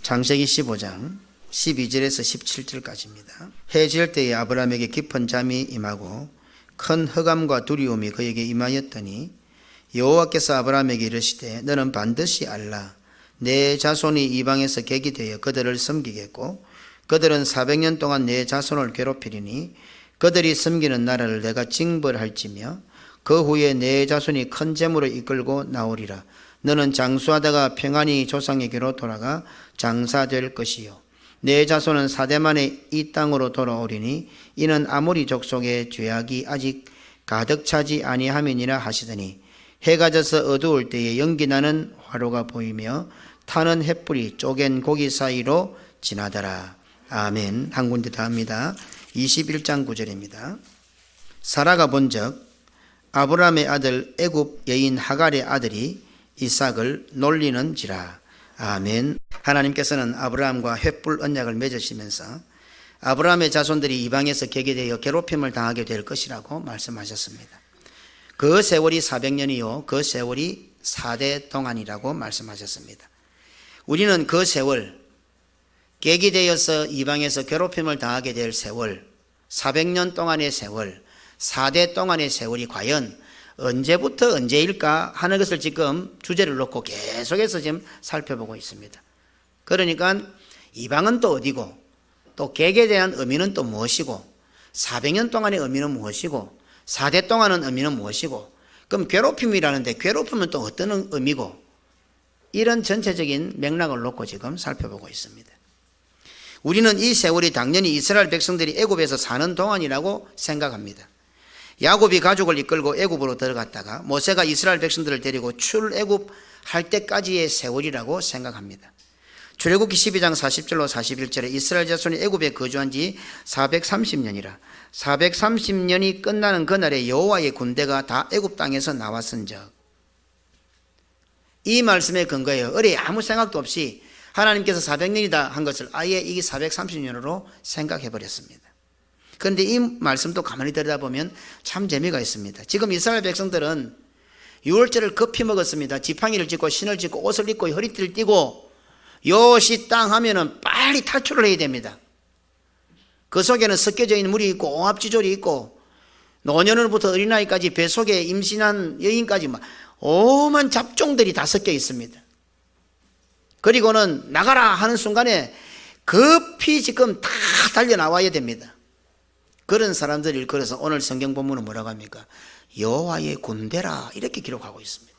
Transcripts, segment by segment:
창세기 15장 12절에서 17절까지입니다. 해 질 때에 아브라함에게 깊은 잠이 임하고 큰 흑암과 두려움이 그에게 임하였더니 여호와께서 아브라함에게 이르시되 너는 반드시 알라. 내 자손이 이방에서 객이 되어 그들을 섬기겠고 그들은 400년 동안 내 자손을 괴롭히리니 그들이 섬기는 나라를 내가 징벌할지며 그 후에 내 자손이 큰 재물을 이끌고 나오리라. 너는 장수하다가 평안히 조상에게로 돌아가 장사될 것이요 내 자손은 4대 만에 이 땅으로 돌아오리니 이는 아모리 족속의 죄악이 아직 가득 차지 아니함이니라 하시더니 해가 져서 어두울 때에 연기나는 화로가 보이며 타는 횃불이 쪼갠 고기 사이로 지나더라. 아멘. 한 군데 더 합니다. 21장 9절입니다. 사라가 본즉 아브라함의 아들 애굽 여인 하갈의 아들이 이삭을 놀리는지라. 아멘. 하나님께서는 아브라함과 횃불 언약을 맺으시면서 아브라함의 자손들이 이방에서 객이 되어 괴롭힘을 당하게 될 것이라고 말씀하셨습니다. 그 세월이 400년이요 그 세월이 4대 동안이라고 말씀하셨습니다. 우리는 그 세월, 객이 되어서 이방에서 괴롭힘을 당하게 될 세월, 400년 동안의 세월, 4대 동안의 세월이 과연 언제부터 언제일까 하는 것을 지금 주제를 놓고 계속해서 지금 살펴보고 있습니다. 그러니까 이방은 또 어디고 또 객에 대한 의미는 또 무엇이고 400년 동안의 의미는 무엇이고 4대 동안은 의미는 무엇이고 그럼 괴롭힘이라는데 괴롭힘은 또 어떤 의미고 이런 전체적인 맥락을 놓고 지금 살펴보고 있습니다. 우리는 이 세월이 당연히 이스라엘 백성들이 애굽에서 사는 동안이라고 생각합니다. 야곱이 가족을 이끌고 애굽으로 들어갔다가 모세가 이스라엘 백성들을 데리고 출애굽할 때까지의 세월이라고 생각합니다. 출애굽기 12장 40절로 41절에 이스라엘 자손이 애굽에 거주한 지 430년이라 430년이 끝나는 그날에 여호와의 군대가 다 애굽 땅에서 나왔은즉 이 말씀에 근거해요. 어뢰 아무 생각도 없이 하나님께서 400년이다 한 것을 아예 이게 430년으로 생각해 버렸습니다. 그런데 이 말씀도 가만히 들여다보면 참 재미가 있습니다. 지금 이스라엘 백성들은 유월절을 급히 먹었습니다. 지팡이를 짚고 신을 짚고 옷을 입고 허리띠를 띠고 요시 땅 하면은 빨리 탈출을 해야 됩니다. 그 속에는 섞여져 있는 물이 있고 옹합지졸이 있고 노년으로부터 어린아이까지 배 속에 임신한 여인까지 막 오만 잡종들이 다 섞여 있습니다. 그리고는 나가라 하는 순간에 급히 지금 다 달려 나와야 됩니다. 그런 사람들을 일컬어서 오늘 성경 본문은 뭐라고 합니까? 여호와의 군대라 이렇게 기록하고 있습니다.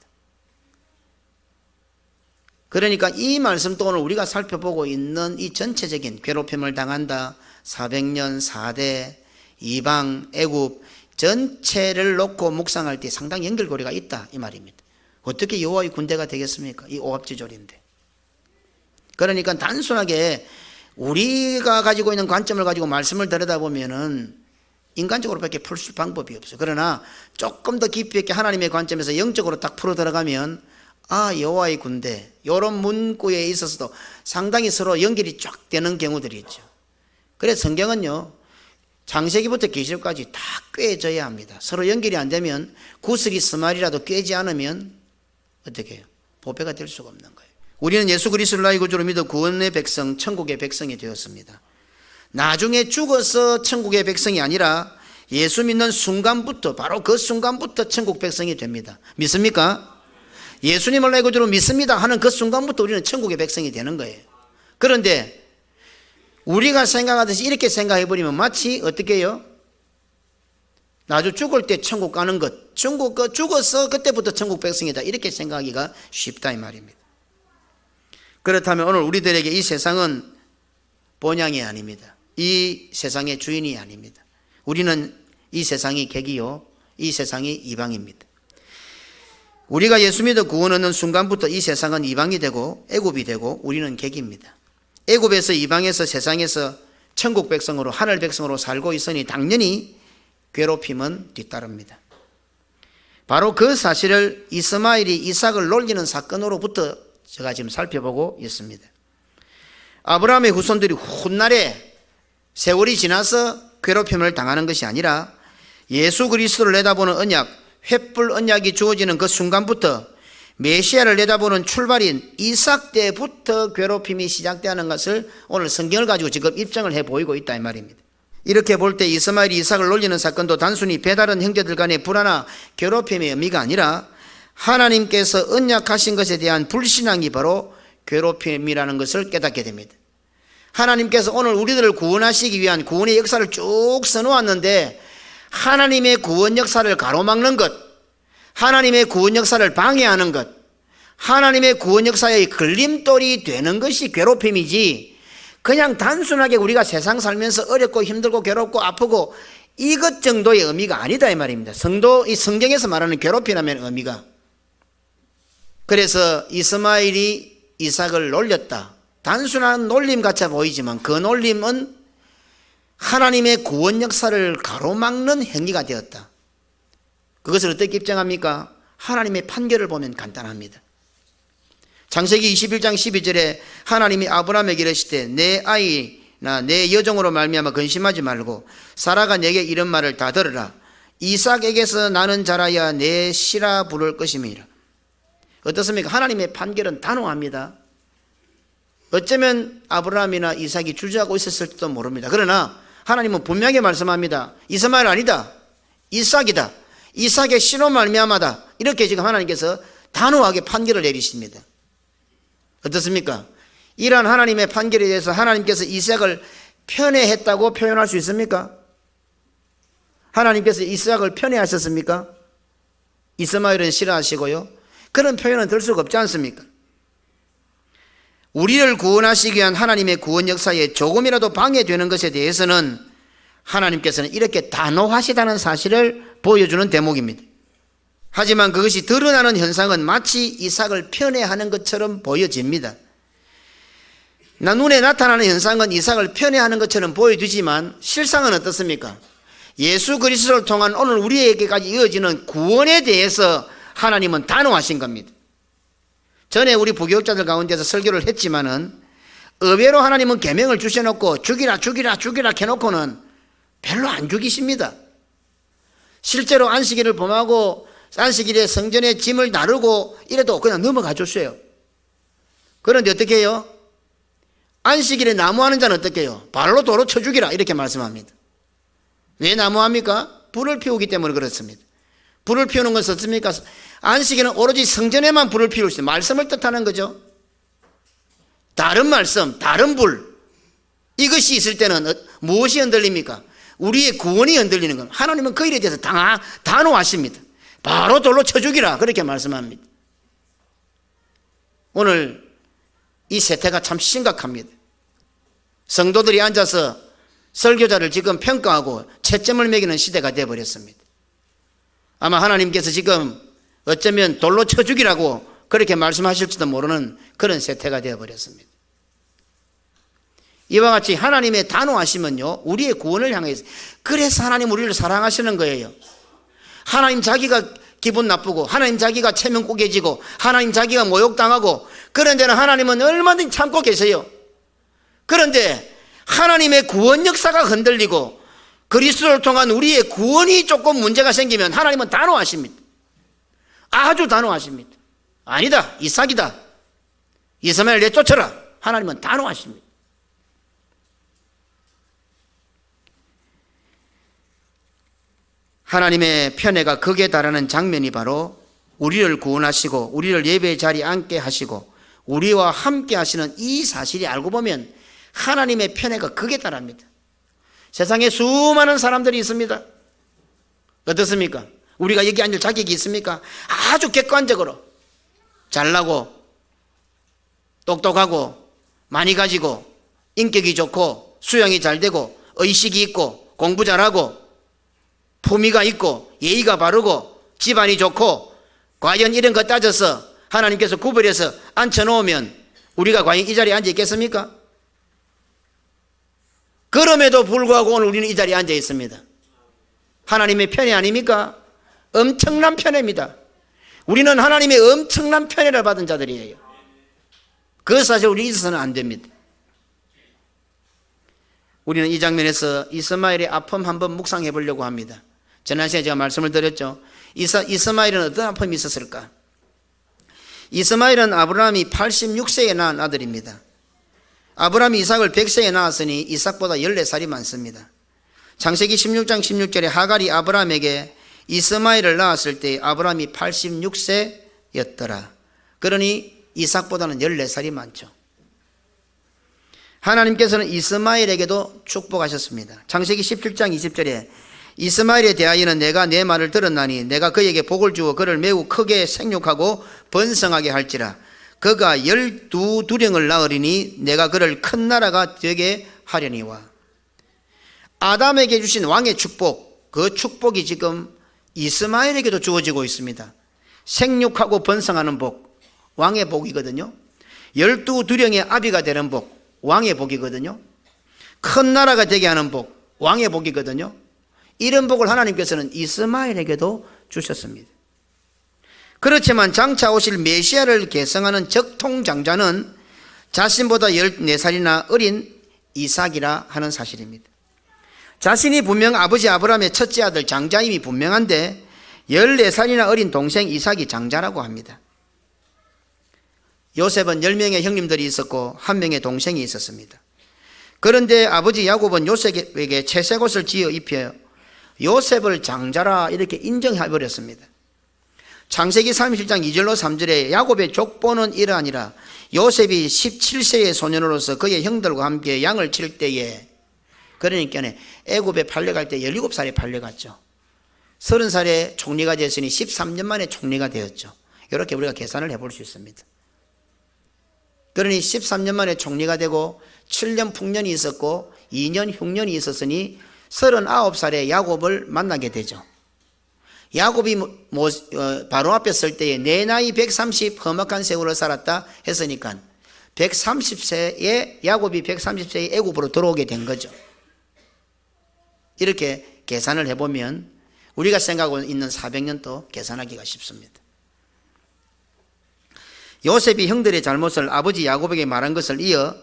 그러니까 이 말씀도 오늘 우리가 살펴보고 있는 이 전체적인 괴롭힘을 당한다 400년 4대 이방 애굽 전체를 놓고 묵상할 때 상당히 연결고리가 있다 이 말입니다. 어떻게 여호와의 군대가 되겠습니까? 이 오합지졸인데. 그러니까 단순하게 우리가 가지고 있는 관점을 가지고 말씀을 들여다보면은 인간적으로밖에 풀 수 방법이 없어요. 그러나 조금 더 깊이 있게 하나님의 관점에서 영적으로 딱 풀어 들어가면 아 여호와의 군대 이런 문구에 있어서도 상당히 서로 연결이 쫙 되는 경우들이 있죠. 그래서 성경은요 창세기부터 계시록까지 다 꿰져야 합니다. 서로 연결이 안 되면 구슬이 스말이라도 꿰지 않으면 어떻게 해요? 보배가 될 수가 없는 거예요. 우리는 예수 그리스도를 나의 구주로 믿어 구원의 백성 천국의 백성이 되었습니다. 나중에 죽어서 천국의 백성이 아니라 예수 믿는 순간부터 바로 그 순간부터 천국 백성이 됩니다. 믿습니까? 예수님을 나의 구주로 믿습니다 하는 그 순간부터 우리는 천국의 백성이 되는 거예요. 그런데 우리가 생각하듯이 이렇게 생각해버리면 마치 어떻게 해요? 나중 죽을 때 천국 가는 것 죽어서 그때부터 천국 백성이다 이렇게 생각하기가 쉽다 이 말입니다. 그렇다면 오늘 우리들에게 이 세상은 본향이 아닙니다. 이 세상의 주인이 아닙니다. 우리는 이 세상이 객이요 이 세상이 이방입니다. 우리가 예수 믿어 구원 얻는 순간부터 이 세상은 이방이 되고 애굽이 되고 우리는 객입니다. 애굽에서 이방에서 세상에서 천국 백성으로 하늘 백성으로 살고 있으니 당연히 괴롭힘은 뒤따릅니다. 바로 그 사실을 이스마엘이 이삭을 놀리는 사건으로부터 제가 지금 살펴보고 있습니다. 아브라함의 후손들이 훗날에 세월이 지나서 괴롭힘을 당하는 것이 아니라 예수 그리스도를 내다보는 언약, 횃불 언약이 주어지는 그 순간부터 메시아를 내다보는 출발인 이삭 때부터 괴롭힘이 시작되는 것을 오늘 성경을 가지고 지금 입증을 해 보이고 있다 이 말입니다. 이렇게 볼 때 이스마엘이 이삭을 놀리는 사건도 단순히 배다른 형제들 간의 불화나 괴롭힘의 의미가 아니라 하나님께서 언약하신 것에 대한 불신앙이 바로 괴롭힘이라는 것을 깨닫게 됩니다. 하나님께서 오늘 우리들을 구원하시기 위한 구원의 역사를 쭉 써놓았는데 하나님의 구원 역사를 가로막는 것, 하나님의 구원 역사를 방해하는 것, 하나님의 구원 역사의 걸림돌이 되는 것이 괴롭힘이지, 그냥 단순하게 우리가 세상 살면서 어렵고 힘들고 괴롭고 아프고 이것 정도의 의미가 아니다 이 말입니다. 이 성경에서 말하는 괴롭힘이라면 의미가. 그래서 이스마엘이 이삭을 놀렸다. 단순한 놀림 같아 보이지만 그 놀림은 하나님의 구원 역사를 가로막는 행위가 되었다. 그것을 어떻게 입증합니까? 하나님의 판결을 보면 간단합니다. 창세기 21장 12절에 하나님이 아브라함에게 이르시되 내 아이나 내 여종으로 말미암아 근심하지 말고 사라가 내게 이런 말을 다 들으라. 이삭에게서 나는 자라야 내 씨라 부를 것임이라. 어떻습니까? 하나님의 판결은 단호합니다. 어쩌면 아브라함이나 이삭이 주저하고 있었을지도 모릅니다. 그러나 하나님은 분명히 말씀합니다. 이스마엘 아니다. 이삭이다. 이삭의 씨로 말미암아다. 이렇게 지금 하나님께서 단호하게 판결을 내리십니다. 어떻습니까? 이러한 하나님의 판결에 대해서 하나님께서 이삭을 편애했다고 표현할 수 있습니까? 하나님께서 이삭을 편애하셨습니까? 이스마엘은 싫어하시고요. 그런 표현은 들 수가 없지 않습니까? 우리를 구원하시기 위한 하나님의 구원 역사에 조금이라도 방해되는 것에 대해서는 하나님께서는 이렇게 단호하시다는 사실을 보여주는 대목입니다. 하지만 그것이 드러나는 현상은 마치 이삭을 편애하는 것처럼 보여집니다. 눈에 나타나는 현상은 이삭을 편애하는 것처럼 보여지지만 실상은 어떻습니까? 예수 그리스도를 통한 오늘 우리에게까지 이어지는 구원에 대해서 하나님은 단호하신 겁니다. 전에 우리 부교육자들 가운데서 설교를 했지만은 의외로 하나님은 계명을 주셔놓고 죽이라 해놓고는 별로 안 죽이십니다. 실제로 안식일을 범하고 안식일에 성전에 짐을 나르고 이래도 그냥 넘어가 줬어요. 그런데 어떻게 해요? 안식일에 나무하는 자는 어떻게 해요? 발로 도로 쳐 죽이라 이렇게 말씀합니다. 왜 나무합니까? 불을 피우기 때문에 그렇습니다. 불을 피우는 것은 어떻습니까? 안식일은 오로지 성전에만 불을 피울 수 있어요. 말씀을 뜻하는 거죠. 다른 말씀, 다른 불, 이것이 있을 때는 무엇이 흔들립니까? 우리의 구원이 흔들리는 겁니다. 하나님은 그 일에 대해서 단호하십니다. 바로 돌로 쳐 죽이라 그렇게 말씀합니다. 오늘 이 세태가 참 심각합니다. 성도들이 앉아서 설교자를 지금 평가하고 채점을 매기는 시대가 되어버렸습니다. 아마 하나님께서 지금 어쩌면 돌로 쳐 죽이라고 그렇게 말씀하실지도 모르는 그런 세태가 되어버렸습니다. 이와 같이 하나님의 단호하심은요 우리의 구원을 향해서, 그래서 하나님 우리를 사랑하시는 거예요. 하나님 자기가 기분 나쁘고 하나님 자기가 체면 꾸겨지고 하나님 자기가 모욕당하고 그런 데는 하나님은 얼마든지 참고 계세요. 그런데 하나님의 구원 역사가 흔들리고 그리스도를 통한 우리의 구원이 조금 문제가 생기면 하나님은 단호하십니다. 아주 단호하십니다. 아니다, 이삭이다, 이스마엘 내쫓아라. 하나님은 단호하십니다. 하나님의 편애가 극에 달하는 장면이 바로 우리를 구원하시고 우리를 예배의 자리에 앉게 하시고 우리와 함께 하시는 이 사실이 알고 보면 하나님의 편애가 극에 달합니다. 세상에 수많은 사람들이 있습니다. 어떻습니까? 우리가 여기 앉을 자격이 있습니까? 아주 객관적으로 잘나고 똑똑하고 많이 가지고 인격이 좋고 수영이 잘 되고 의식이 있고 공부 잘하고 품위가 있고 예의가 바르고 집안이 좋고 과연 이런 것 따져서 하나님께서 구별해서 앉혀놓으면 우리가 과연 이 자리에 앉아 있겠습니까? 그럼에도 불구하고 오늘 우리는 이 자리에 앉아 있습니다. 하나님의 편애 아닙니까? 엄청난 편애입니다. 우리는 하나님의 엄청난 편애를 받은 자들이에요. 그 사실 우리 있어서는 안 됩니다. 우리는 이 장면에서 이스마엘의 아픔 한번 묵상해 보려고 합니다. 지난 시간에 제가 말씀을 드렸죠. 이스마엘은 어떤 아픔이 있었을까? 이스마엘은 아브라함이 86세에 낳은 아들입니다. 아브라함이 이삭을 100세에 낳았으니 이삭보다 14살이 많습니다. 창세기 16장 16절에 하갈이 아브라함에게 이스마엘을 낳았을 때 아브라함이 86세였더라. 그러니 이삭보다는 14살이 많죠. 하나님께서는 이스마엘에게도 축복하셨습니다. 창세기 17장 20절에 이스마엘에 대하여는 내가 내 말을 들었나니 내가 그에게 복을 주어 그를 매우 크게 생육하고 번성하게 할지라. 그가 12두령을 낳으리니 내가 그를 큰 나라가 되게 하려니와. 아담에게 주신 왕의 축복, 그 축복이 지금 이스마엘에게도 주어지고 있습니다. 생육하고 번성하는 복, 왕의 복이거든요. 12두령의 아비가 되는 복, 왕의 복이거든요. 큰 나라가 되게 하는 복, 왕의 복이거든요. 이런 복을 하나님께서는 이스마엘에게도 주셨습니다. 그렇지만 장차 오실 메시아를 계승하는 적통장자는 자신보다 14살이나 어린 이삭이라 하는 사실입니다. 자신이 분명 아버지 아브라함의 첫째 아들 장자임이 분명한데 14살이나 어린 동생 이삭이 장자라고 합니다. 요셉은 10명의 형님들이 있었고 1명의 동생이 있었습니다. 그런데 아버지 야곱은 요셉에게 채색 옷을 지어 입혀 요셉을 장자라 이렇게 인정해버렸습니다. 창세기 37장 2절로 3절에 야곱의 족보는 이러하니라. 요셉이 17세의 소년으로서 그의 형들과 함께 양을 칠 때에, 그러니까 애굽에 팔려갈 때 17살에 팔려갔죠. 30살에 총리가 되었으니 13년 만에 총리가 되었죠. 이렇게 우리가 계산을 해볼 수 있습니다. 그러니 13년 만에 총리가 되고 7년 풍년이 있었고 2년 흉년이 있었으니 39살에 야곱을 만나게 되죠. 야곱이 바로 앞에 설 때에 내 나이 130 험악한 세월을 살았다 했으니까 130세에 야곱이 130세에 애굽으로 들어오게 된 거죠. 이렇게 계산을 해보면 우리가 생각하고 있는 400년도 계산하기가 쉽습니다. 요셉이 형들의 잘못을 아버지 야곱에게 말한 것을 이어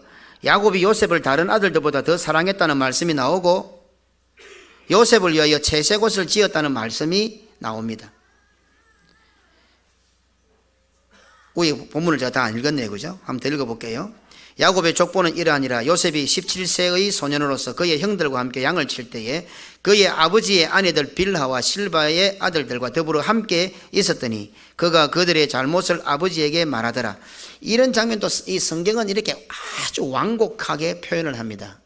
야곱이 요셉을 다른 아들들보다 더 사랑했다는 말씀이 나오고 요셉을 위하여 채색 옷을 지었다는 말씀이 나옵니다. 위에 본문을 제가 다 안 읽었네요. 그죠? 한번 더 읽어볼게요. 야곱의 족보는 이러하니라. 요셉이 17세의 소년으로서 그의 형들과 함께 양을 칠 때에 그의 아버지의 아내들 빌하와 실바의 아들들과 더불어 함께 있었더니 그가 그들의 잘못을 아버지에게 말하더라. 이런 장면도 이 성경은 이렇게 아주 완곡하게 표현을 합니다.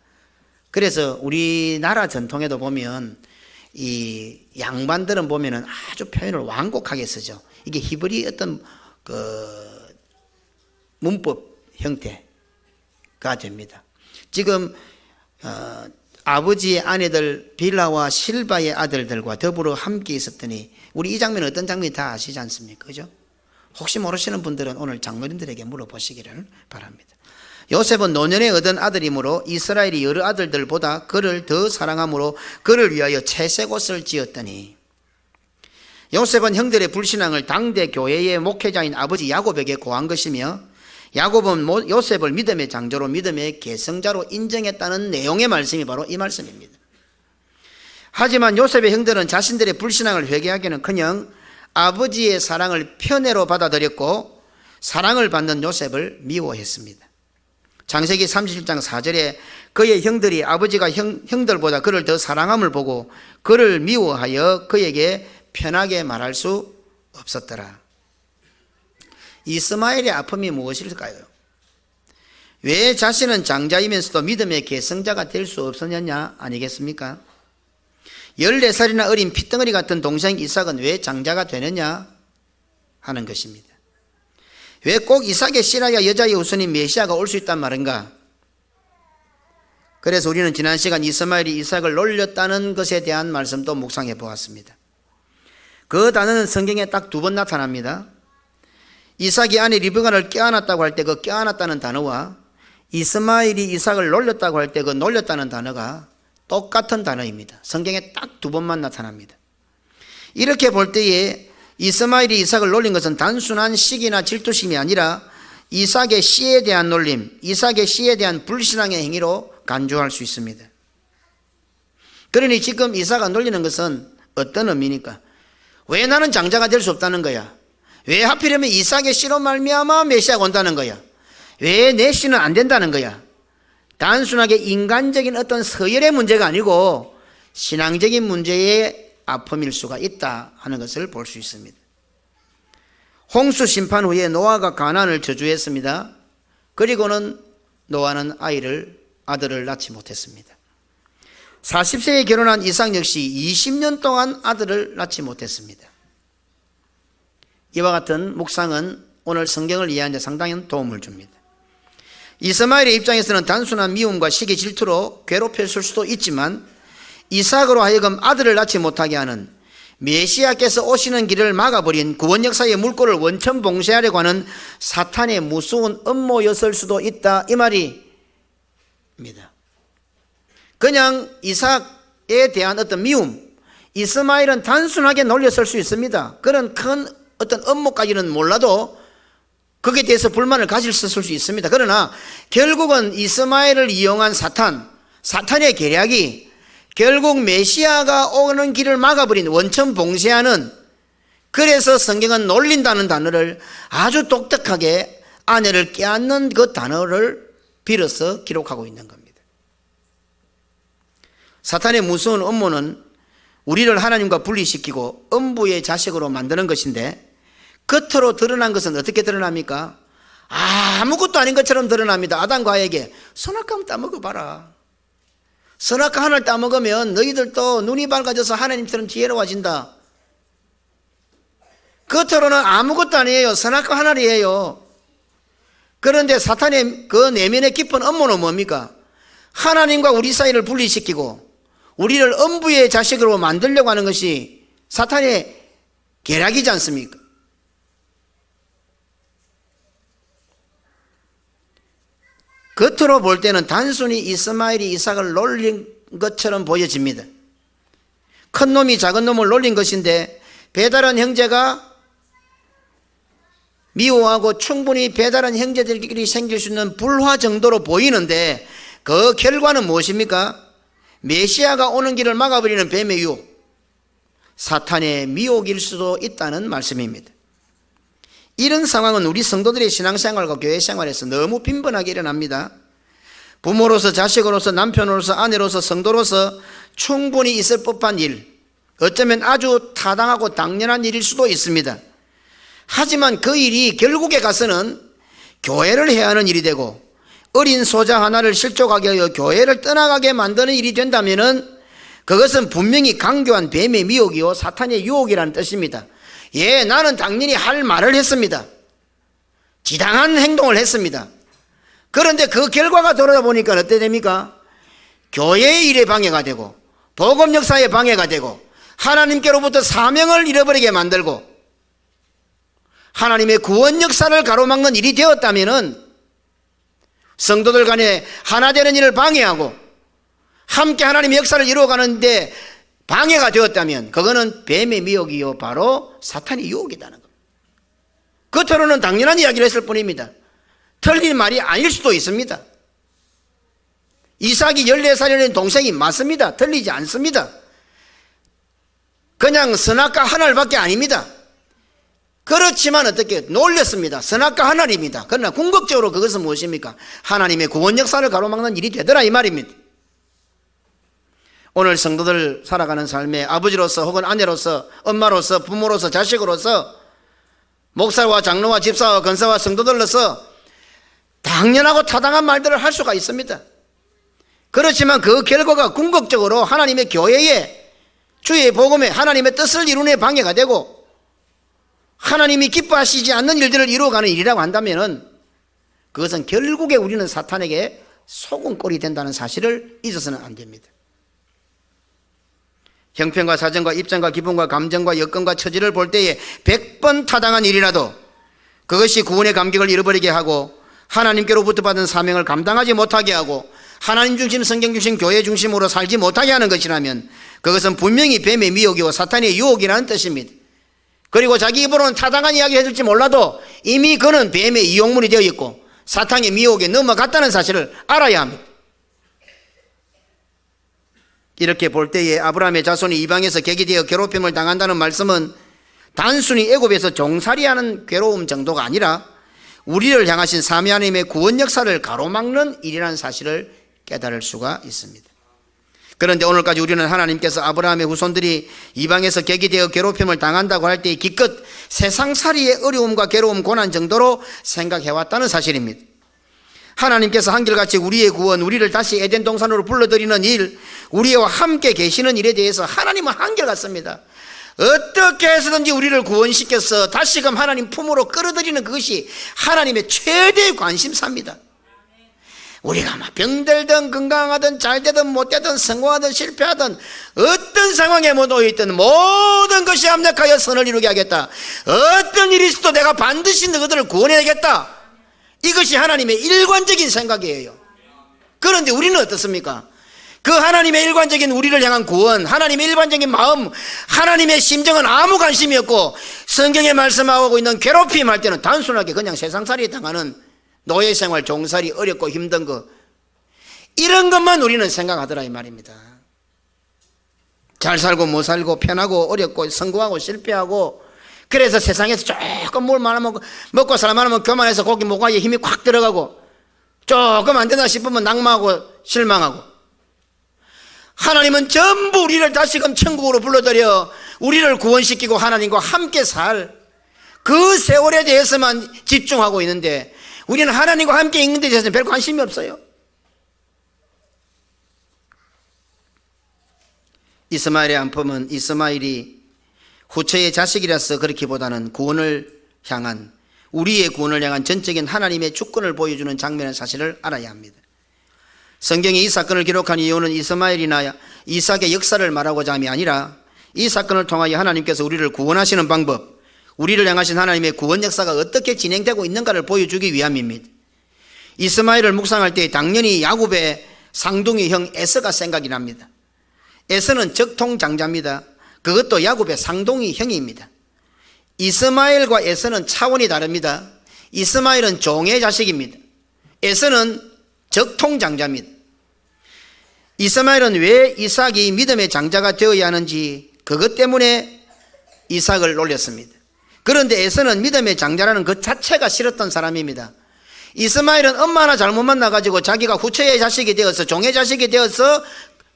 그래서 우리나라 전통에도 보면 이 양반들은 보면은 아주 표현을 완곡하게 쓰죠. 이게 히브리 어떤 그 문법 형태가 됩니다. 지금 아버지의 아내들 빌라와 실바의 아들들과 더불어 함께 있었더니 우리 이 장면은 어떤 장면이 다 아시지 않습니까? 그죠? 혹시 모르시는 분들은 오늘 장로님들에게 물어보시기를 바랍니다. 요셉은 노년에 얻은 아들이므로 이스라엘이 여러 아들들보다 그를 더 사랑함으로 그를 위하여 채색 옷을 지었더니 요셉은 형들의 불신앙을 당대 교회의 목회자인 아버지 야곱에게 고한 것이며 야곱은 요셉을 믿음의 장자로 믿음의 계승자로 인정했다는 내용의 말씀이 바로 이 말씀입니다. 하지만 요셉의 형들은 자신들의 불신앙을 회개하기는커녕 아버지의 사랑을 편애로 받아들였고 사랑을 받는 요셉을 미워했습니다. 창세기 37장 4절에 그의 형들이 아버지가 형들보다 그를 더 사랑함을 보고 그를 미워하여 그에게 편하게 말할 수 없었더라. 이스마엘의 아픔이 무엇일까요? 왜 자신은 장자이면서도 믿음의 계승자가 될 수 없었느냐 아니겠습니까? 14살이나 어린 핏덩어리 같은 동생 이삭은 왜 장자가 되느냐 하는 것입니다. 왜 꼭 이삭의 씨라야 여자의 후손인 메시아가 올 수 있단 말인가? 그래서 우리는 지난 시간 이스마엘이 이삭을 놀렸다는 것에 대한 말씀도 묵상해 보았습니다. 그 단어는 성경에 딱 2번 나타납니다. 이삭이 아내 리브가를 껴안았다고 할 때 그 껴안았다는 단어와 이스마엘이 이삭을 놀렸다고 할 때 그 놀렸다는 단어가 똑같은 단어입니다. 성경에 딱 2번만 나타납니다. 이렇게 볼 때에 이스마엘이 이삭을 놀린 것은 단순한 시기나 질투심이 아니라 이삭의 씨에 대한 놀림, 이삭의 씨에 대한 불신앙의 행위로 간주할 수 있습니다. 그러니 지금 이삭을 놀리는 것은 어떤 의미입니까? 왜 나는 장자가 될 수 없다는 거야? 왜 하필이면 이삭의 씨로 말미암아 메시아가 온다는 거야? 왜 내 씨는 안 된다는 거야? 단순하게 인간적인 어떤 서열의 문제가 아니고 신앙적인 문제의 아픔일 수가 있다 하는 것을 볼 수 있습니다. 홍수 심판 후에 노아가 가나안을 저주했습니다. 그리고는 노아는 아들을 낳지 못했습니다. 40세에 결혼한 이삭 역시 20년 동안 아들을 낳지 못했습니다. 이와 같은 묵상은 오늘 성경을 이해하는 데 상당히 도움을 줍니다. 이스마엘의 입장에서는 단순한 미움과 시기 질투로 괴롭혔을 수도 있지만 이삭으로 하여금 아들을 낳지 못하게 하는 메시아께서 오시는 길을 막아버린 구원 역사의 물꼬를 원천 봉쇄하려고 하는 사탄의 무서운 음모였을 수도 있다, 이 말입니다. 그냥 이삭에 대한 어떤 미움, 이스마엘은 단순하게 놀렸을 수 있습니다. 그런 큰 어떤 음모까지는 몰라도 거기에 대해서 불만을 가질 수 있습니다. 그러나 결국은 이스마엘을 이용한 사탄의 계략이 결국 메시아가 오는 길을 막아버린 원천 봉쇄하는, 그래서 성경은 놀린다는 단어를 아주 독특하게 아내를 껴안는 그 단어를 빌어서 기록하고 있는 겁니다. 사탄의 무서운 음모는 우리를 하나님과 분리시키고 음부의 자식으로 만드는 것인데, 겉으로 드러난 것은 어떻게 드러납니까? 아무것도 아닌 것처럼 드러납니다. 아담과 하에게 선악과 한번 따먹어봐라. 선악과 하나를 따먹으면 너희들도 눈이 밝아져서 하나님처럼 지혜로워진다. 겉으로는 아무것도 아니에요. 선악과 하나이에요. 그런데 사탄의 그 내면의 깊은 음모는 뭡니까? 하나님과 우리 사이를 분리시키고 우리를 음부의 자식으로 만들려고 하는 것이 사탄의 계략이지 않습니까? 겉으로 볼 때는 단순히 이스마엘이 이삭을 놀린 것처럼 보여집니다. 큰 놈이 작은 놈을 놀린 것인데 배다른 형제가 미워하고 충분히 배다른 형제들끼리 생길 수 있는 불화 정도로 보이는데 그 결과는 무엇입니까? 메시아가 오는 길을 막아버리는 뱀의 유혹, 사탄의 미혹일 수도 있다는 말씀입니다. 이런 상황은 우리 성도들의 신앙생활과 교회생활에서 너무 빈번하게 일어납니다. 부모로서, 자식으로서, 남편으로서, 아내로서, 성도로서 충분히 있을 법한 일, 어쩌면 아주 타당하고 당연한 일일 수도 있습니다. 하지만 그 일이 결국에 가서는 교회를 해야 하는 일이 되고 어린 소자 하나를 실족하게 하여 교회를 떠나가게 만드는 일이 된다면 그것은 분명히 강교한 뱀의 미혹이요 사탄의 유혹이라는 뜻입니다. 예, 나는 당연히 할 말을 했습니다. 지당한 행동을 했습니다. 그런데 그 결과가 돌아보니까 어떻게 됩니까? 교회의 일에 방해가 되고 복음 역사에 방해가 되고 하나님께로부터 사명을 잃어버리게 만들고 하나님의 구원 역사를 가로막는 일이 되었다면 성도들 간에 하나 되는 일을 방해하고 함께 하나님의 역사를 이루어가는데 방해가 되었다면 그거는 뱀의 미혹이요 바로 사탄의 유혹이라는 겁니다. 겉으로는 당연한 이야기를 했을 뿐입니다. 틀린 말이 아닐 수도 있습니다. 이삭이 14살이라는 동생이 맞습니다. 틀리지 않습니다. 그냥 선악과 하나밖에 아닙니다. 그렇지만 어떻게 놀렸습니다. 선악과 하나입니다. 그러나 궁극적으로 그것은 무엇입니까? 하나님의 구원 역사를 가로막는 일이 되더라 이 말입니다. 오늘 성도들 살아가는 삶에 아버지로서 혹은 아내로서 엄마로서 부모로서 자식으로서 목사와 장로와 집사와 권사와 성도들로서 당연하고 타당한 말들을 할 수가 있습니다. 그렇지만 그 결과가 궁극적으로 하나님의 교회에 주의 복음에 하나님의 뜻을 이루는 데 방해가 되고 하나님이 기뻐하시지 않는 일들을 이루어가는 일이라고 한다면 그것은 결국에 우리는 사탄에게 속은 꼴이 된다는 사실을 잊어서는 안 됩니다. 형편과 사정과 입장과 기분과 감정과 여건과 처지를 볼 때에 100번 타당한 일이라도 그것이 구원의 감격을 잃어버리게 하고 하나님께로부터 받은 사명을 감당하지 못하게 하고 하나님 중심, 성경 중심, 교회 중심으로 살지 못하게 하는 것이라면 그것은 분명히 뱀의 미혹이고 사탄의 유혹이라는 뜻입니다. 그리고 자기 입으로는 타당한 이야기 해줄지 몰라도 이미 그는 뱀의 이용물이 되어 있고 사탄의 미혹에 넘어갔다는 사실을 알아야 합니다. 이렇게 볼 때에 아브라함의 자손이 이방에서 객이 되어 괴롭힘을 당한다는 말씀은 단순히 애굽에서 종살이하는 괴로움 정도가 아니라 우리를 향하신 삼위 하나님의 구원 역사를 가로막는 일이라는 사실을 깨달을 수가 있습니다. 그런데 오늘까지 우리는 하나님께서 아브라함의 후손들이 이방에서 객이되어 괴롭힘을 당한다고 할 때 기껏 세상살이의 어려움과 괴로움, 고난 정도로 생각해왔다는 사실입니다. 하나님께서 한결같이 우리의 구원, 우리를 다시 에덴 동산으로 불러들이는 일, 우리와 함께 계시는 일에 대해서 하나님은 한결같습니다. 어떻게 해서든지 우리를 구원시켜서 다시금 하나님 품으로 끌어들이는 그것이 하나님의 최대의 관심사입니다. 우리가 막 병들든 건강하든 잘되든 못되든 성공하든 실패하든 어떤 상황에 놓여 있든 모든 것이 합력하여 선을 이루게 하겠다. 어떤 일이 있어도 내가 반드시 너희들을 구원해야겠다. 이것이 하나님의 일관적인 생각이에요. 그런데 우리는 어떻습니까? 그 하나님의 일관적인 우리를 향한 구원, 하나님의 일관적인 마음, 하나님의 심정은 아무 관심이 없고 성경에 말씀하고 있는 괴롭힘 할 때는 단순하게 그냥 세상살이 당하는 노예생활, 종살이 어렵고 힘든 거, 이런 것만 우리는 생각하더라 이 말입니다. 잘 살고 못 살고 편하고 어렵고 성공하고 실패하고, 그래서 세상에서 조금 뭘 먹고 살만하면 교만해서 고기 목화에 힘이 콱 들어가고, 조금 안 된다 싶으면 낙마하고 실망하고, 하나님은 전부 우리를 다시금 천국으로 불러들여 우리를 구원시키고 하나님과 함께 살 그 세월에 대해서만 집중하고 있는데, 우리는 하나님과 함께 있는 데 대해서는 별 관심이 없어요. 이스마엘의 안품은 이스마엘이 후처의 자식이라서 그렇기보다는 구원을 향한, 우리의 구원을 향한 전적인 하나님의 주권을 보여주는 장면의 사실을 알아야 합니다. 성경이 이 사건을 기록한 이유는 이스마엘이나 이삭의 역사를 말하고자 함이 아니라 이 사건을 통하여 하나님께서 우리를 구원하시는 방법, 우리를 향하신 하나님의 구원 역사가 어떻게 진행되고 있는가를 보여주기 위함입니다. 이스마엘을 묵상할 때 당연히 야곱의 상둥이 형 에서가 생각이 납니다. 에서는 적통장자입니다. 그것도 야곱의 상둥이 형입니다. 이스마엘과 에서는 차원이 다릅니다. 이스마엘은 종의 자식입니다. 에서는 적통장자입니다. 이스마엘은 왜 이삭이 믿음의 장자가 되어야 하는지 그것 때문에 이삭을 놀렸습니다. 그런데 에서는 믿음의 장자라는 그 자체가 싫었던 사람입니다. 이스마엘은 엄마 하나 잘못 만나가지고 자기가 후처의 자식이 되어서 종의 자식이 되어서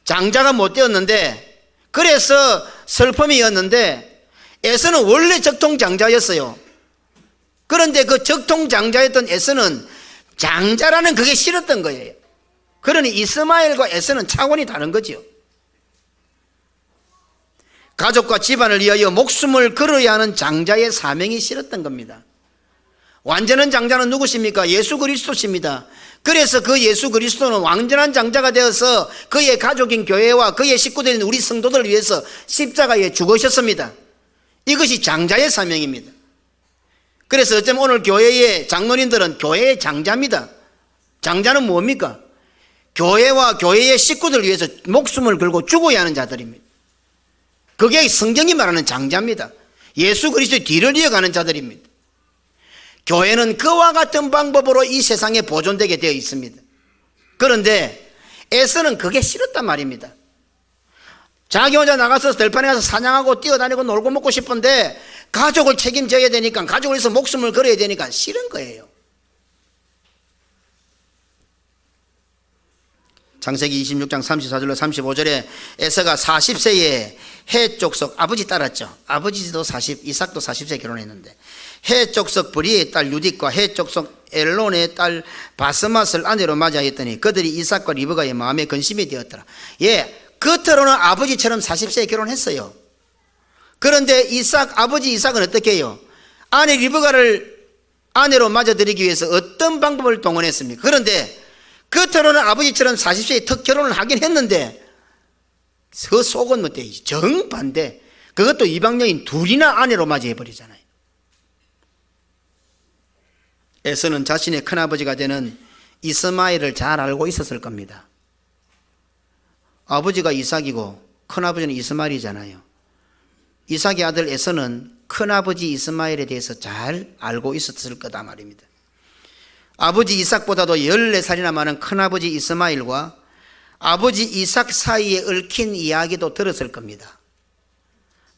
장자가 못 되었는데, 그래서 슬픔이었는데, 에서는 원래 적통장자였어요. 그런데 그 적통장자였던 에서는 장자라는 그게 싫었던 거예요. 그러니 이스마엘과 에서는 차원이 다른 거죠. 가족과 집안을 위하여 목숨을 걸어야 하는 장자의 사명이 싫었던 겁니다. 완전한 장자는 누구십니까? 예수 그리스도십니다. 그래서 그 예수 그리스도는 완전한 장자가 되어서 그의 가족인 교회와 그의 식구들인 우리 성도들을 위해서 십자가에 죽으셨습니다. 이것이 장자의 사명입니다. 그래서 어쩌면 오늘 교회의 장로님들은 교회의 장자입니다. 장자는 뭡니까? 교회와 교회의 식구들을 위해서 목숨을 걸고 죽어야 하는 자들입니다. 그게 성경이 말하는 장자입니다. 예수 그리스도의 뒤를 이어가는 자들입니다. 교회는 그와 같은 방법으로 이 세상에 보존되게 되어 있습니다. 그런데 에서는 그게 싫었단 말입니다. 자기 혼자 나가서 들판에 가서 사냥하고 뛰어다니고 놀고 먹고 싶은데 가족을 책임져야 되니까, 가족을 위해서 목숨을 걸어야 되니까 싫은 거예요. 창세기 26장 34절로 35절에 에서가 40세에 헷 족속, 아버지 따랐죠. 아버지도 이삭도 40세에 결혼했는데, 헷 족속 브리의 딸 유딕과 헷 족속 엘론의 딸 바스맛을 아내로 맞이하였더니 그들이 이삭과 리브가의 마음에 근심이 되었더라. 겉으로는 아버지처럼 40세에 결혼했어요. 그런데 아버지 이삭은 어떻게 해요? 아내 리브가를 아내로 맞아들이기 위해서 어떤 방법을 동원했습니까? 그런데 겉으로는 아버지처럼 40세에 턱 결혼을 하긴 했는데 그 속은 어때요? 정반대. 그것도 이방 여인 둘이나 아내로 맞이해버리잖아요. 에서는 자신의 큰아버지가 되는 이스마엘을 잘 알고 있었을 겁니다. 아버지가 이삭이고 큰아버지는 이스마엘이잖아요. 이삭의 아들 에서는 큰아버지 이스마엘에 대해서 잘 알고 있었을 거다 말입니다. 아버지 이삭보다도 14살이나 많은 큰아버지 이스마엘과 아버지 이삭 사이에 얽힌 이야기도 들었을 겁니다.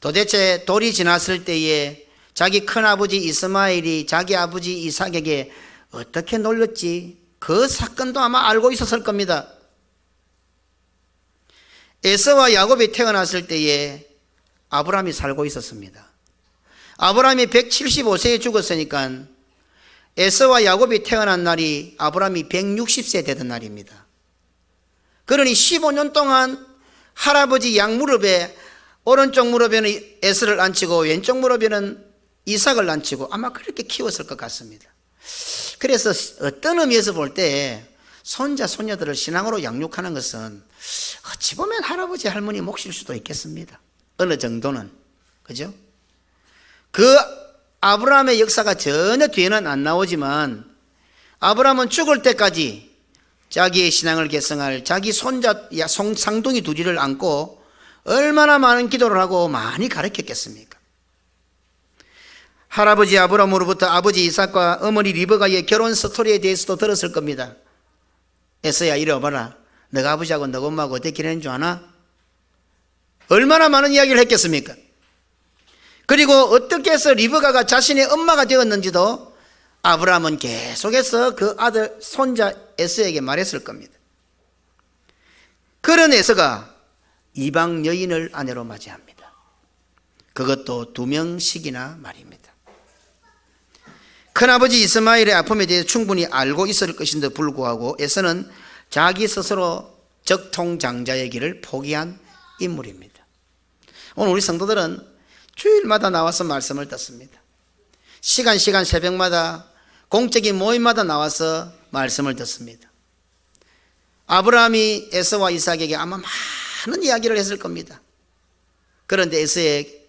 도대체 돌이 지났을 때에 자기 큰아버지 이스마엘이 자기 아버지 이삭에게 어떻게 놀렸지? 그 사건도 아마 알고 있었을 겁니다. 에서와 야곱이 태어났을 때에 아브라함이 살고 있었습니다. 아브라함이 175세에 죽었으니까 에서와 야곱이 태어난 날이 아브라함이 160세 되던 날입니다. 그러니 15년 동안 할아버지 양 무릎에 오른쪽 무릎에는 에서를 앉히고 왼쪽 무릎에는 이삭을 앉히고 아마 그렇게 키웠을 것 같습니다. 그래서 어떤 의미에서 볼 때 손자 손녀들을 신앙으로 양육하는 것은 어찌 보면 할아버지 할머니 몫일 수도 있겠습니다. 어느 정도는. 그죠? 그 아브라함의 역사가 전혀 뒤에는 안 나오지만 아브라함은 죽을 때까지 자기의 신앙을 계승할 자기 손자 쌍둥이 둘이를 안고 얼마나 많은 기도를 하고 많이 가르쳤겠습니까? 할아버지 아브라함으로부터 아버지 이삭과 어머니 리브가의 결혼 스토리에 대해서도 들었을 겁니다. 에서야 이리 와봐라. 너가 아버지하고 너 엄마하고 어떻게 지내는 줄 아나? 얼마나 많은 이야기를 했겠습니까? 그리고 어떻게 해서 리브가가 자신의 엄마가 되었는지도 아브라함은 계속해서 그 아들 손자 에서에게 말했을 겁니다. 그런 에서가 이방 여인을 아내로 맞이합니다. 그것도 2명씩이나 말입니다. 큰아버지 이스마엘의 아픔에 대해 충분히 알고 있을 것인데 불구하고 에서는 자기 스스로 적통장자의 길을 포기한 인물입니다. 오늘 우리 성도들은 주일마다 나와서 말씀을 듣습니다. 시간 새벽마다 공적인 모임마다 나와서 말씀을 듣습니다. 아브라함이 에서와 이삭에게 아마 많은 이야기를 했을 겁니다. 그런데 에서의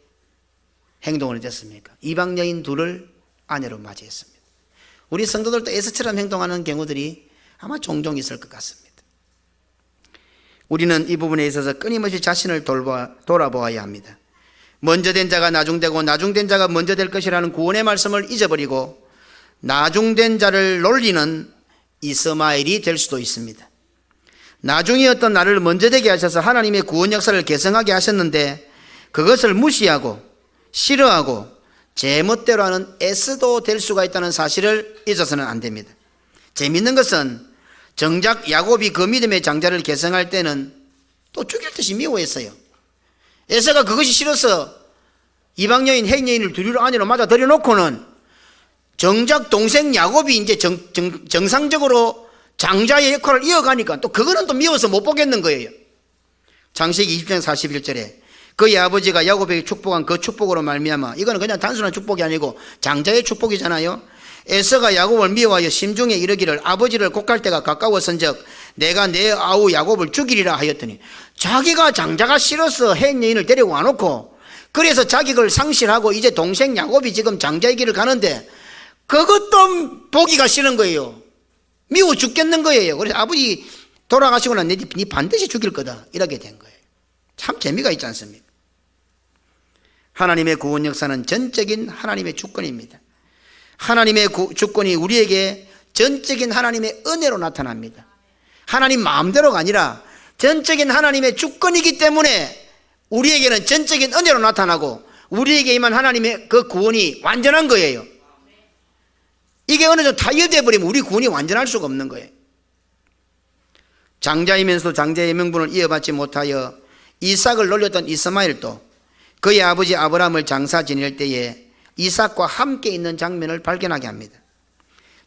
행동은 어땠습니까? 이방 여인 둘을 아내로 맞이했습니다. 우리 성도들도 에서처럼 행동하는 경우들이 아마 종종 있을 것 같습니다. 우리는 이 부분에 있어서 끊임없이 자신을 돌아보아야 합니다. 먼저 된 자가 나중되고 나중된 자가 먼저 될 것이라는 구원의 말씀을 잊어버리고 나중된 자를 놀리는 이스마엘이 될 수도 있습니다. 나중이었던 나를 먼저 되게 하셔서 하나님의 구원 역사를 계승하게 하셨는데 그것을 무시하고 싫어하고 제 멋대로 하는 에스도 될 수가 있다는 사실을 잊어서는 안 됩니다. 재밌는 것은 정작 야곱이 그 믿음의 장자를 계승할 때는 또 죽일 듯이 미워했어요. 에서가 그것이 싫어서 이방 여인 헷 여인을 둘이로 아내로 맞아 들여놓고는 정작 동생 야곱이 이제 정상적으로 장자의 역할을 이어가니까 또 그거는 또 미워서 못 보겠는 거예요. 창세기 20장 41절에 그의 아버지가 야곱에게 축복한 그 축복으로 말미암아, 이거는 그냥 단순한 축복이 아니고 장자의 축복이잖아요. 에서가 야곱을 미워하여 심중에 이르기를 아버지를 곡할 때가 가까웠은즉 내가 내 아우 야곱을 죽이리라 하였더니, 자기가 장자가 싫어서 헷 여인을 데리고 와놓고 그래서 자격을 상실하고 이제 동생 야곱이 지금 장자의 길을 가는데 그것도 보기가 싫은 거예요. 미워 죽겠는 거예요. 그래서 아버지 돌아가시고 난 네 반드시 죽일 거다 이렇게 된 거예요. 참 재미가 있지 않습니까? 하나님의 구원 역사는 전적인 하나님의 주권입니다. 하나님의 주권이 우리에게 전적인 하나님의 은혜로 나타납니다. 하나님 마음대로가 아니라 전적인 하나님의 주권이기 때문에 우리에게는 전적인 은혜로 나타나고 우리에게 임한 하나님의 그 구원이 완전한 거예요. 이게 어느 정도 타협되어 버리면 우리 구원이 완전할 수가 없는 거예요. 장자이면서도 장자의 명분을 이어받지 못하여 이삭을 놀렸던 이스마엘도 그의 아버지 아브라함을 장사 지낼 때에 이삭과 함께 있는 장면을 발견하게 합니다.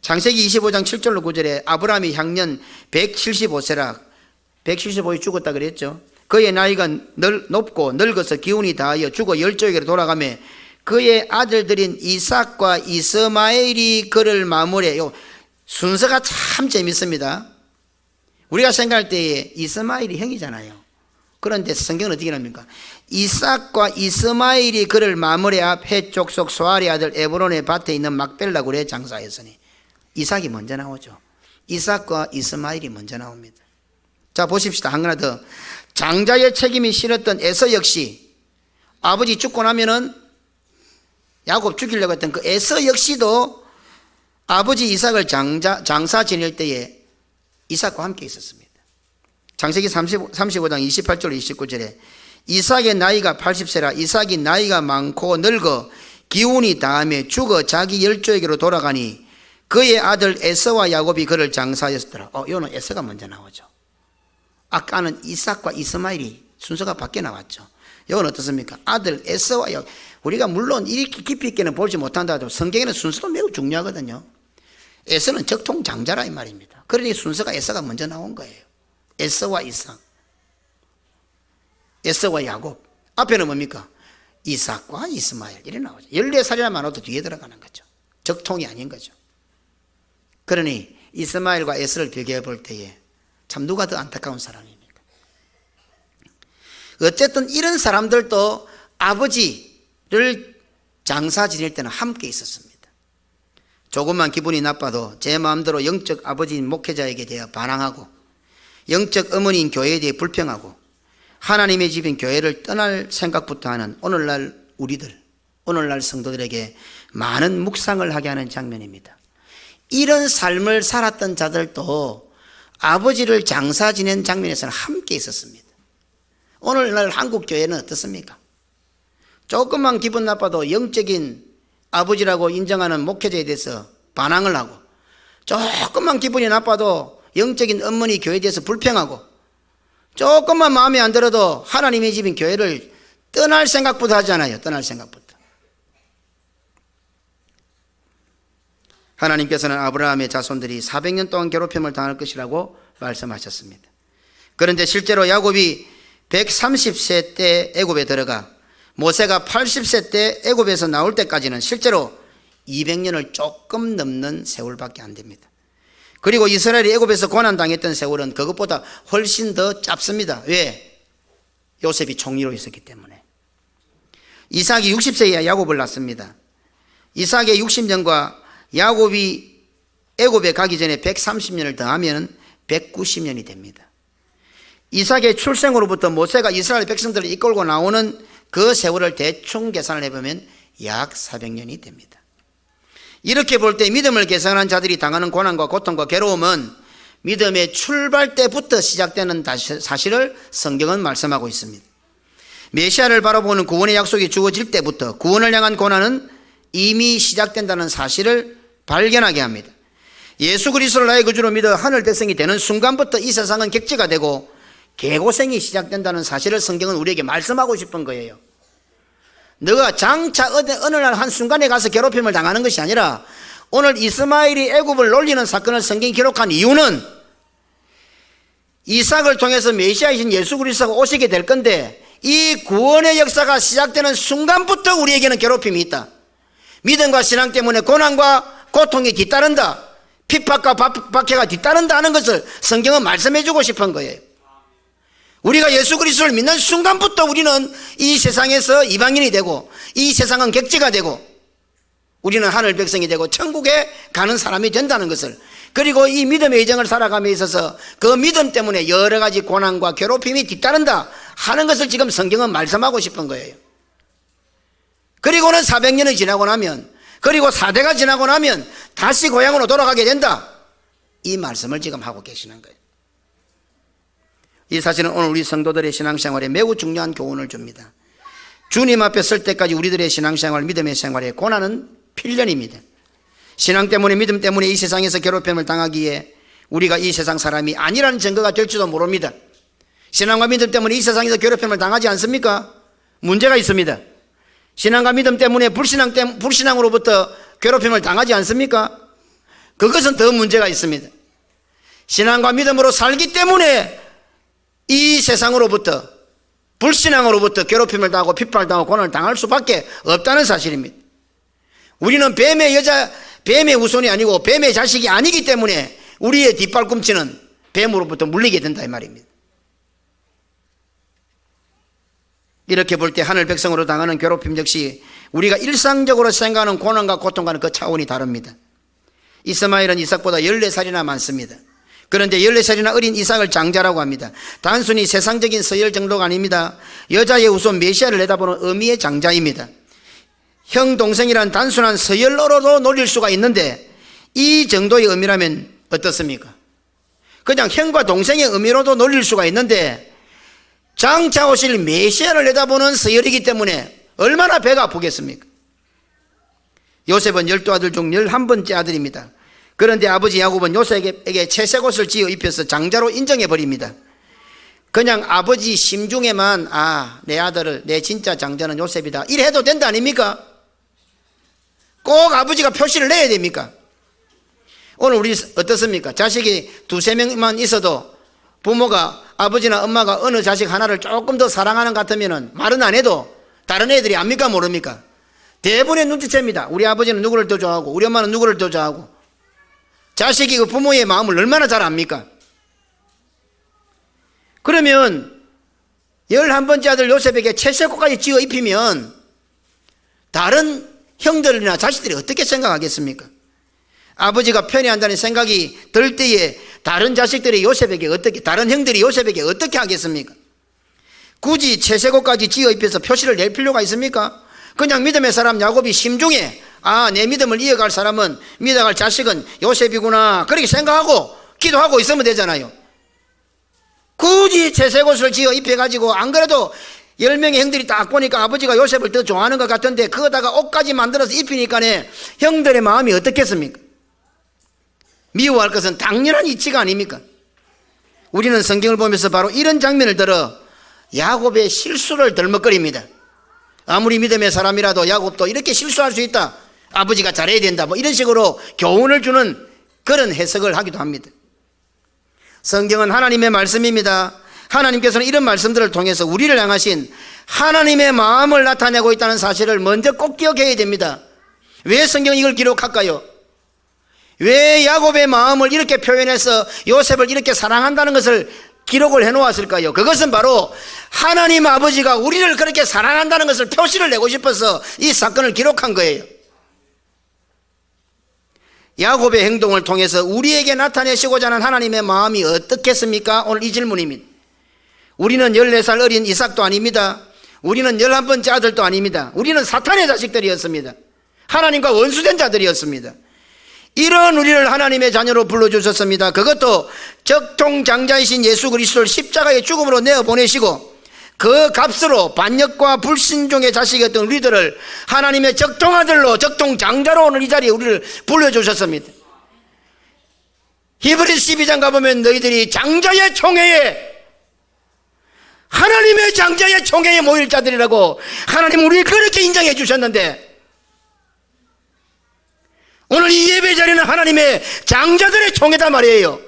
창세기 25장 7절로 9절에 아브라함이 향년 175세라 175에 죽었다 그랬죠. 그의 나이가 높고 늙어서 기운이 다하여 죽어 열조에게로 돌아가며 그의 아들들인 이삭과 이스마엘이 그를 마무리해요. 순서가 참 재밌습니다. 우리가 생각할 때에 이스마엘이 형이잖아요. 그런데 성경은 어떻게 합니까? 이삭과 이스마엘이 그를 마무리하 헷족속 소알의 아들 에브론의 밭에 있는 막벨라 굴에 장사했으니, 이삭이 먼저 나오죠. 이삭과 이스마엘이 먼저 나옵니다. 자, 보십시다. 한 하나 더. 장자의 책임이 실었던 에서 역시 아버지 죽고 나면은 야곱 죽이려고 했던 그 에서 역시도 아버지 이삭을 장사 지낼 때에 이삭과 함께 있었습니다. 창세기 35장 28절 29절에 이삭의 나이가 80세라. 이삭이 나이가 많고 늙어 기운이 다음에 죽어 자기 열조에게로 돌아가니 그의 아들 에서와 야곱이 그를 장사하였더라. 이거는 에서가 먼저 나오죠. 아까는 이삭과 이스마엘이 순서가 바뀌어 나왔죠. 이건 어떻습니까? 아들 에서와 야곱. 우리가 물론 이렇게 깊이 있게는 보지 못한다 해도 성경에는 순서도 매우 중요하거든요. 에서는 적통장자라 이 말입니다. 그러니 순서가 에서가 먼저 나온 거예요. 에서와 이삭, 에서와 야곱. 앞에는 뭡니까? 이삭과 이스마엘 이래 나오죠. 14살이나 많아도 뒤에 들어가는 거죠. 적통이 아닌 거죠. 그러니 이스마엘과 에서를 비교해 볼 때에 참 누가 더 안타까운 사람입니까? 어쨌든 이런 사람들도 아버지를 장사 지낼 때는 함께 있었습니다. 조금만 기분이 나빠도 제 마음대로 영적 아버지인 목회자에게 대해 반항하고 영적 어머니인 교회에 대해 불평하고 하나님의 집인 교회를 떠날 생각부터 하는 오늘날 우리들, 오늘날 성도들에게 많은 묵상을 하게 하는 장면입니다. 이런 삶을 살았던 자들도 아버지를 장사 지낸 장면에서는 함께 있었습니다. 오늘날 한국 교회는 어떻습니까? 조금만 기분 나빠도 영적인 아버지라고 인정하는 목회자에 대해서 반항을 하고 조금만 기분이 나빠도 영적인 어머니 교회에 대해서 불평하고 조금만 마음에 안 들어도 하나님의 집인 교회를 떠날 생각부터 하잖아요. 떠날 생각부터. 하나님께서는 아브라함의 자손들이 400년 동안 괴롭힘을 당할 것이라고 말씀하셨습니다. 그런데 실제로 야곱이 130세 때 애굽에 들어가 모세가 80세 때 애굽에서 나올 때까지는 실제로 200년을 조금 넘는 세월밖에 안 됩니다. 그리고 이스라엘이 애굽에서 고난당했던 세월은 그것보다 훨씬 더 짧습니다. 왜? 요셉이 총리로 있었기 때문에. 이삭이 60세에 야곱을 낳습니다. 이삭의 60년과 야곱이 애굽에 가기 전에 130년을 더하면 190년이 됩니다. 이삭의 출생으로부터 모세가 이스라엘 백성들을 이끌고 나오는 그 세월을 대충 계산을 해보면 약 400년이 됩니다. 이렇게 볼 때 믿음을 계산한 자들이 당하는 고난과 고통과 괴로움은 믿음의 출발 때부터 시작되는 사실을 성경은 말씀하고 있습니다. 메시아를 바라보는 구원의 약속이 주어질 때부터 구원을 향한 고난은 이미 시작된다는 사실을 발견하게 합니다. 예수 그리스도를 나의 구주로 믿어 하늘 백성이 되는 순간부터 이 세상은 객지가 되고 개고생이 시작된다는 사실을 성경은 우리에게 말씀하고 싶은 거예요. 너가 장차 어느 날 한순간에 가서 괴롭힘을 당하는 것이 아니라 오늘 이스마엘이 애굽을 놀리는 사건을 성경이 기록한 이유는 이삭을 통해서 메시아이신 예수 그리스도가 오시게 될 건데 이 구원의 역사가 시작되는 순간부터 우리에게는 괴롭힘이 있다. 믿음과 신앙 때문에 고난과 고통이 뒤따른다. 핍박과 박해가 뒤따른다 하는 것을 성경은 말씀해 주고 싶은 거예요. 우리가 예수 그리스도를 믿는 순간부터 우리는 이 세상에서 이방인이 되고 이 세상은 객지가 되고 우리는 하늘 백성이 되고 천국에 가는 사람이 된다는 것을, 그리고 이 믿음의 여정을 살아감에 있어서 그 믿음 때문에 여러 가지 고난과 괴롭힘이 뒤따른다 하는 것을 지금 성경은 말씀하고 싶은 거예요. 그리고는 400년이 지나고 나면, 그리고 4대가 지나고 나면 다시 고향으로 돌아가게 된다, 이 말씀을 지금 하고 계시는 거예요. 이 사실은 오늘 우리 성도들의 신앙생활에 매우 중요한 교훈을 줍니다. 주님 앞에 설 때까지 우리들의 신앙생활, 믿음의 생활에 고난은 필연입니다. 신앙 때문에, 믿음 때문에 이 세상에서 괴롭힘을 당하기에 우리가 이 세상 사람이 아니라는 증거가 될지도 모릅니다. 신앙과 믿음 때문에 이 세상에서 괴롭힘을 당하지 않습니까? 문제가 있습니다. 신앙과 믿음 때문에 불신앙으로부터 괴롭힘을 당하지 않습니까? 그것은 더 문제가 있습니다. 신앙과 믿음으로 살기 때문에 이 세상으로부터, 불신앙으로부터 괴롭힘을 당하고 핍박을 당하고 고난을 당할 수밖에 없다는 사실입니다. 우리는 뱀의 후손이 아니고 뱀의 자식이 아니기 때문에 우리의 뒷발꿈치는 뱀으로부터 물리게 된다 이 말입니다. 이렇게 볼 때 하늘 백성으로 당하는 괴롭힘 역시 우리가 일상적으로 생각하는 고난과 고통과는 그 차원이 다릅니다. 이스마엘은 이삭보다 14살이나 많습니다. 그런데 14살이나 어린 이삭을 장자라고 합니다. 단순히 세상적인 서열 정도가 아닙니다. 여자의 후손 메시아를 내다보는 의미의 장자입니다. 형, 동생이란 단순한 서열로도 놀릴 수가 있는데 이 정도의 의미라면 어떻습니까? 그냥 형과 동생의 의미로도 놀릴 수가 있는데 장차 오실 메시아를 내다보는 서열이기 때문에 얼마나 배가 아프겠습니까? 요셉은 12아들 중 11번째 아들입니다. 그런데 아버지 야곱은 요셉에게 채색 옷을 지어 입혀서 장자로 인정해 버립니다. 그냥 아버지 심중에만 내 아들을, 내 진짜 장자는 요셉이다 이래 해도 된다 아닙니까? 꼭 아버지가 표시를 내야 됩니까? 오늘 우리 어떻습니까? 자식이 2-3명만 있어도 부모가, 아버지나 엄마가 어느 자식 하나를 조금 더 사랑하는 것 같으면 말은 안 해도 다른 애들이 압니까 모릅니까? 대부분의 눈치챕니다. 우리 아버지는 누구를 더 좋아하고 우리 엄마는 누구를 더 좋아하고. 자식이 그 부모의 마음을 얼마나 잘 압니까? 그러면 11번째 아들 요셉에게 채색옷까지 지어 입히면 다른 형들이나 자식들이 어떻게 생각하겠습니까? 아버지가 편애한다는 생각이 들 때에 다른 자식들이 요셉에게 어떻게, 다른 형들이 요셉에게 어떻게 하겠습니까? 굳이 채색옷까지 지어 입혀서 표시를 낼 필요가 있습니까? 그냥 믿음의 사람 야곱이 심중에 내 믿음을 이어갈 사람은, 믿어갈 자식은 요셉이구나 그렇게 생각하고 기도하고 있으면 되잖아요. 굳이 채색옷을 지어 입혀가지고 안 그래도 10명의 형들이 딱 보니까 아버지가 요셉을 더 좋아하는 것 같은데 그거다가 옷까지 만들어서 입히니까 형들의 마음이 어떻겠습니까? 미워할 것은 당연한 이치가 아닙니까? 우리는 성경을 보면서 바로 이런 장면을 들어 야곱의 실수를 덜먹거립니다. 아무리 믿음의 사람이라도 야곱도 이렇게 실수할 수 있다, 아버지가 잘해야 된다, 이런 식으로 교훈을 주는 그런 해석을 하기도 합니다. 성경은 하나님의 말씀입니다. 하나님께서는 이런 말씀들을 통해서 우리를 향하신 하나님의 마음을 나타내고 있다는 사실을 먼저 꼭 기억해야 됩니다. 왜 성경이 이걸 기록할까요? 왜 야곱의 마음을 이렇게 표현해서 요셉을 이렇게 사랑한다는 것을 기록을 해놓았을까요? 그것은 바로 하나님 아버지가 우리를 그렇게 사랑한다는 것을 표시를 내고 싶어서 이 사건을 기록한 거예요. 야곱의 행동을 통해서 우리에게 나타내시고자 하는 하나님의 마음이 어떻겠습니까? 오늘 이 질문입니다. 우리는 14살 어린 이삭도 아닙니다. 우리는 11번째 아들도 아닙니다. 우리는 사탄의 자식들이었습니다. 하나님과 원수된 자들이었습니다. 이런 우리를 하나님의 자녀로 불러주셨습니다. 그것도 적통장자이신 예수 그리스도를 십자가의 죽음으로 내어보내시고 그 값으로 반역과 불신종의 자식이었던 우리들을 하나님의 적통아들로, 적통장자로 오늘 이 자리에 우리를 불러주셨습니다. 히브리서 12장 가보면 너희들이 장자의 총회에, 하나님의 장자의 총회에 모일 자들이라고 하나님 우리를 그렇게 인정해 주셨는데, 오늘 이 예배 자리는 하나님의 장자들의 총회다 말이에요.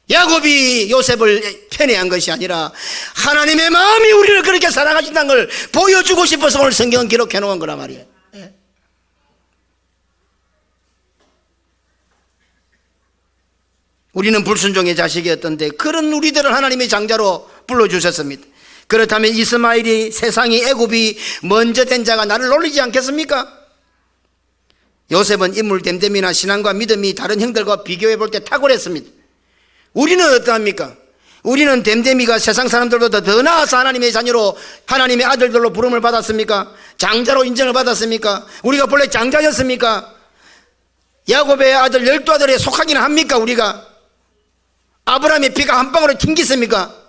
야곱이 요셉을 편애한 것이 아니라 하나님의 마음이 우리를 그렇게 사랑하신다는 걸 보여주고 싶어서 오늘 성경은 기록해 놓은 거란 말이에요. 우리는 불순종의 자식이었던데 그런 우리들을 하나님의 장자로 불러주셨습니다. 그렇다면 이스마엘이, 세상이, 애굽이 먼저 된 자가 나를 놀리지 않겠습니까? 요셉은 인물 됨됨이나 신앙과 믿음이 다른 형들과 비교해 볼 때 탁월했습니다. 우리는 어떠합니까? 우리는 됨됨이가 세상 사람들보다 더 나아서 하나님의 자녀로, 하나님의 아들들로 부름을 받았습니까? 장자로 인정을 받았습니까? 우리가 본래 장자였습니까? 야곱의 아들 12아들에 속하기는 합니까? 우리가 아브라함의 피가 한 방울에 튕기습니까?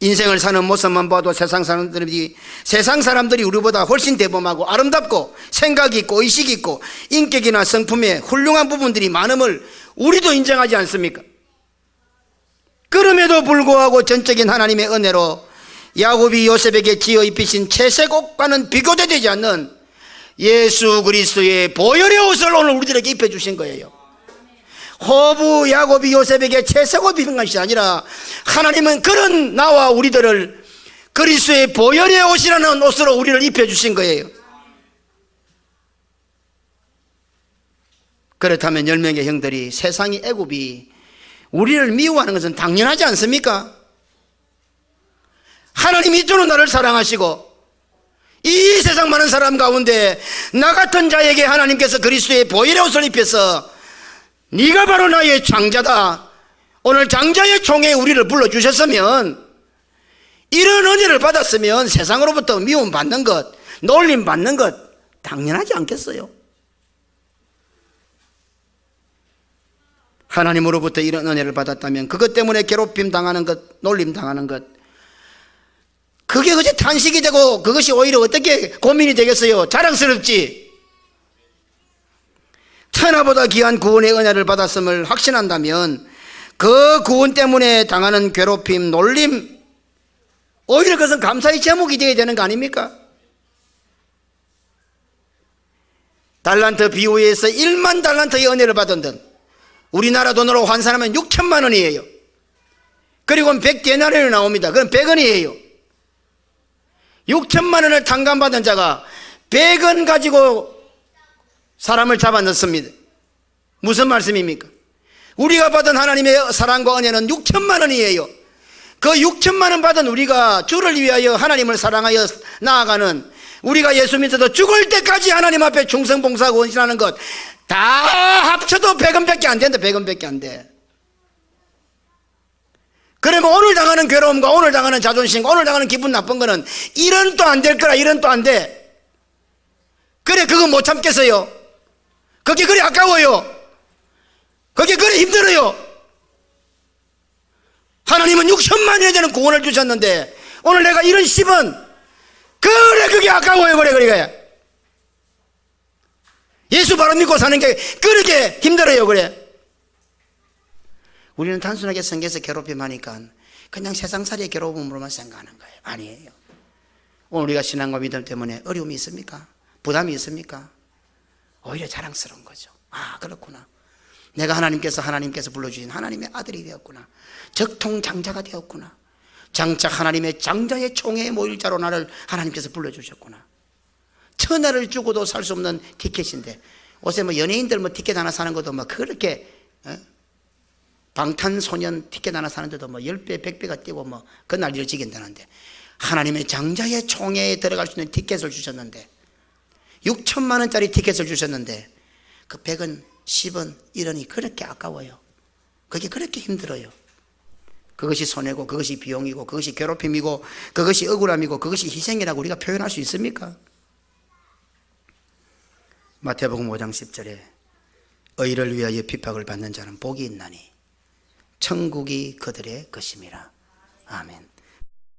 인생을 사는 모습만 봐도 세상 사람들이 우리보다 훨씬 대범하고 아름답고 생각이 있고 의식이 있고 인격이나 성품에 훌륭한 부분들이 많음을 우리도 인정하지 않습니까? 그럼에도 불구하고 전적인 하나님의 은혜로 야곱이 요셉에게 지어 입히신 채색옷과는 비교되지 않는 예수 그리스도의 보혈의 옷을 오늘 우리들에게 입혀주신 거예요. 호부 야곱이 요셉에게 채색옷 입은 것이 아니라 하나님은 그런 나와 우리들을 그리스도의 보혈의 옷이라는 옷으로 우리를 입혀주신 거예요. 그렇다면 10명의 형들이, 세상의 애굽이 우리를 미워하는 것은 당연하지 않습니까? 하나님이 이토록 나를 사랑하시고 이 세상 많은 사람 가운데 나 같은 자에게 하나님께서 그리스도의 보혈의 옷을 입혀서 네가 바로 나의 장자다, 오늘 장자의 총회에 우리를 불러주셨으면, 이런 은혜를 받았으면 세상으로부터 미움 받는 것, 놀림 받는 것 당연하지 않겠어요? 하나님으로부터 이런 은혜를 받았다면 그것 때문에 괴롭힘 당하는 것, 놀림 당하는 것, 그게 어째 탄식이 되고 그것이 오히려 어떻게 고민이 되겠어요? 자랑스럽지. 천하보다 귀한 구원의 은혜를 받았음을 확신한다면 그 구원 때문에 당하는 괴롭힘, 놀림, 오히려 그것은 감사의 제목이 되어야 되는 거 아닙니까? 달란트 비유에서 1만 달란트의 은혜를 받은 듯 우리나라 돈으로 환산하면 6천만 원이에요. 그리고 100데나리온이 나옵니다. 그럼 100원이에요. 6천만 원을 탕감받은 자가 100원 가지고 사람을 잡아넣습니다. 무슨 말씀입니까? 우리가 받은 하나님의 사랑과 은혜는 6천만 원이에요. 그 6천만 원 받은 우리가 주를 위하여 하나님을 사랑하여 나아가는, 우리가 예수 믿어도 죽을 때까지 하나님 앞에 충성봉사하고 헌신하는 것 다 합쳐도 100원밖에 안 된다. 100원밖에 안 돼. 그러면 오늘 당하는 괴로움과 오늘 당하는 자존심과 오늘 당하는 기분 나쁜 거는 1원도 안 될 거라. 1원도 안 돼. 그래 그거 못 참겠어요. 그게 그래 아까워요. 그게 그래 힘들어요. 하나님은 6천만 원에 되는 구원을 주셨는데 오늘 내가 이런 10원, 그래 그게 아까워요. 그래 예수 바로 믿고 사는 게 그렇게 힘들어요. 그래 우리는 단순하게 성경에서 괴롭힘하니까 그냥 세상살이의 괴로움으로만 생각하는 거예요. 아니에요. 오늘 우리가 신앙과 믿음 때문에 어려움이 있습니까? 부담이 있습니까? 오히려 자랑스러운 거죠. 아 그렇구나, 내가 하나님께서 불러주신 하나님의 아들이 되었구나. 적통장자가 되었구나. 장차 하나님의 장자의 총회에 모일 자로 나를 하나님께서 불러주셨구나. 천하를 주고도 살 수 없는 티켓인데, 요새 뭐 연예인들 뭐 티켓 하나 사는 것도 뭐 그렇게 방탄소년 티켓 하나 사는데도 뭐 10배 100배가 뛰고 뭐 그 난리를 지긴다는데, 하나님의 장자의 총회에 들어갈 수 있는 티켓을 주셨는데 6천만 원짜리 티켓을 주셨는데 그 100원 10원 1원이 그렇게 아까워요. 그게 그렇게 힘들어요. 그것이 손해고 그것이 비용이고 그것이 괴롭힘이고 그것이 억울함이고 그것이 희생이라고 우리가 표현할 수 있습니까? 마태복음 5장 10절에 의를 위하여 핍박을 받는 자는 복이 있나니 천국이 그들의 것임이라. 아멘.